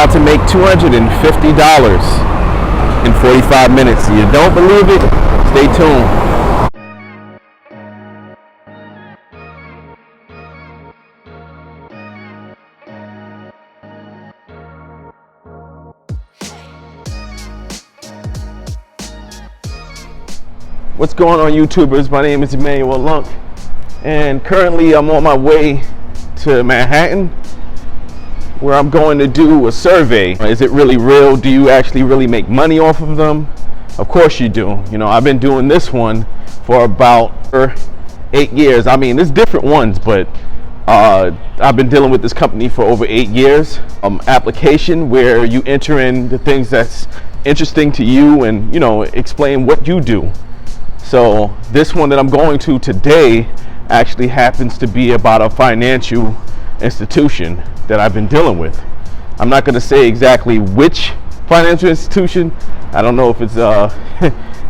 about to make $250 in 45 minutes. You don't believe it? Stay tuned. What's going on, YouTubers? My name is Emmanuel Lunk, and currently I'm on my way to Manhattan, where I'm going to do a survey. Is it really real? Do you actually really make money off of them? Of course you do. You know, I've been doing this one for about 8 years. I mean, there's different ones, but I've been dealing with this company for over 8 years. Application where you enter in the things that's interesting to you and, you know, explain what you do. So this one that I'm going to today actually happens to be about a financial institution that I've been dealing with. I'm not going to say exactly which financial institution. I don't know if it's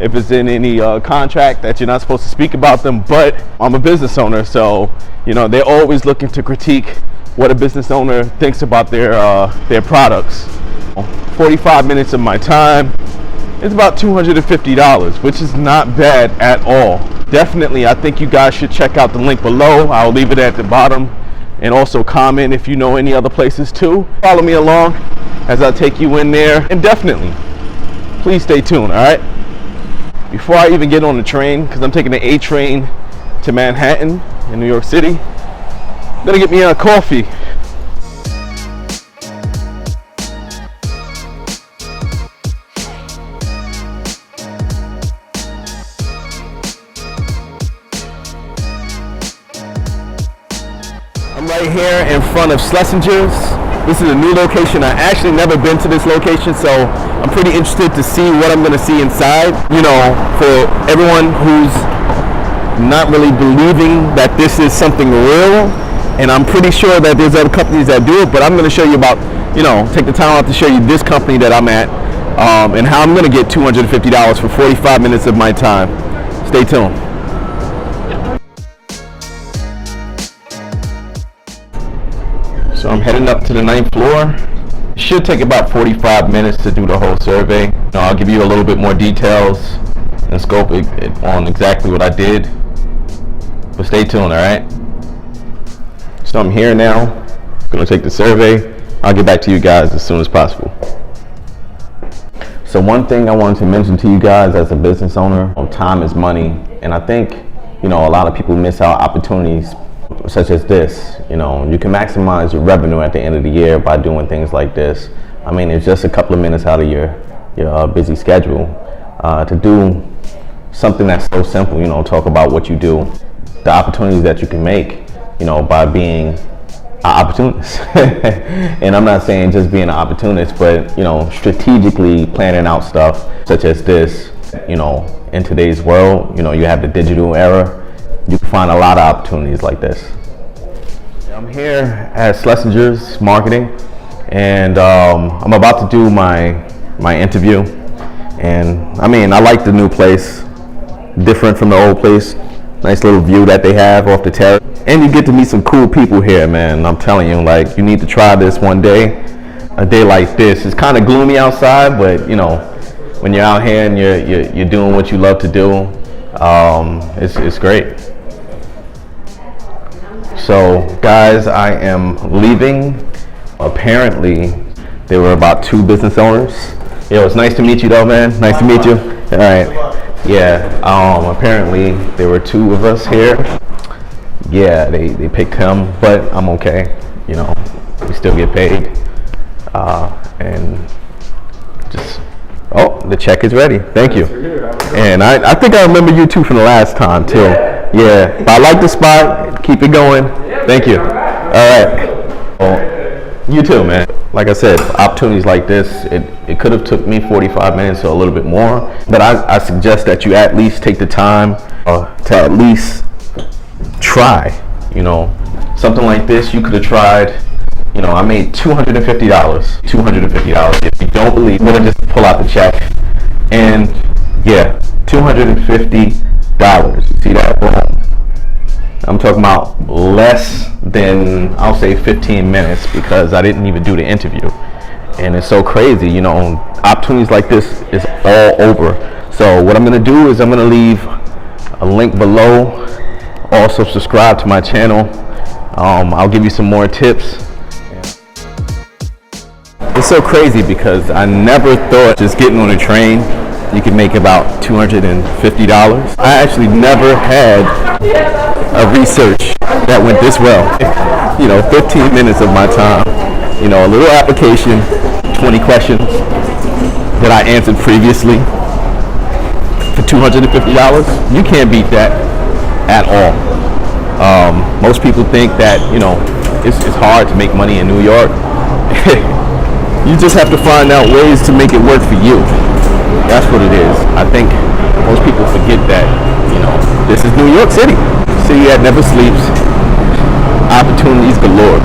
if it's in any contract that you're not supposed to speak about them, but I'm a business owner, so you know they're always looking to critique what a business owner thinks about their products. 45 minutes of my time. It's about $250, which is not bad at all. Definitely, I think you guys should check out the link below. I'll leave it at the bottom, and also comment if you know any other places too. Follow me along as I take you in there, and definitely, please stay tuned, all right? Before I even get on the train, because I'm taking the A train to Manhattan in New York City, I'm gonna get me a coffee. I'm right here in front of Schlesinger's. This is a new location. I actually never been to this location, so I'm pretty interested to see what I'm going to see inside. You know, for everyone who's not really believing that this is something real, and I'm pretty sure that there's other companies that do it, but I'm going to show you about, you know, take the time out to show you this company that I'm at, and how I'm going to get $250 for 45 minutes of my time. Stay tuned. So I'm heading up to the 9th floor. It should take about 45 minutes to do the whole survey. You know, I'll give you a little bit more details and scope on exactly what I did. But stay tuned, all right? So I'm here now. Gonna take the survey. I'll get back to you guys as soon as possible. So one thing I wanted to mention to you guys as a business owner, time is money. And I think, you know, a lot of people miss out opportunities such as this. You know, you can maximize your revenue at the end of the year by doing things like this. I mean, it's just a couple of minutes out of your busy schedule to do something that's so simple. You know, talk about what you do, the opportunities that you can make, you know, by being an opportunist. And I'm not saying just being an opportunist, but, you know, strategically planning out stuff such as this. You know, in today's world, you know, you have the digital era. You can find a lot of opportunities like this. I'm here at Schlesinger's Marketing, and I'm about to do my interview. And I mean, I like the new place, different from the old place. Nice little view that they have off the terrace, and you get to meet some cool people here, man. I'm telling you, like, you need to try this one day. A day like this. It's kind of gloomy outside, but you know, when you're out here and you're doing what you love to do, it's great. So guys, I am leaving. Apparently there were about 2 business owners. Yo, it's nice to meet you though, man. Nice to meet you. All right. Yeah, apparently there were 2 of us here. Yeah, they picked him, but I'm okay. You know, we still get paid. And just, oh, the check is ready. Thank you. And I think I remember you too from the last time too. Yeah, but I like the spot. Keep it going. Thank you. All right. Well, you too, man. Like I said, opportunities like this, it could have took me 45 minutes or a little bit more, but I suggest that you at least take the time to at least try. You know, something like this, you could have tried. You know, I made $250. $250. If you don't believe, I'm gonna just pull out the check, and yeah, $250. You see that? Boom. I'm talking about less than, I'll say 15 minutes, because I didn't even do the interview. And it's so crazy, you know, opportunities like this is all over. So what I'm going to do is I'm going to leave a link below. Also subscribe to my channel. I'll give you some more tips. It's so crazy because I never thought just getting on a train you could make about $250. I actually never had a research that went this well. You know, 15 minutes of my time, you know, a little application, 20 questions that I answered previously for $250. You can't beat that at all. Most people think that, you know, it's hard to make money in New York. You just have to find out ways to make it work for you. That's what it is. I think most people forget that, you know, this is New York City. City that never sleeps. Opportunities galore.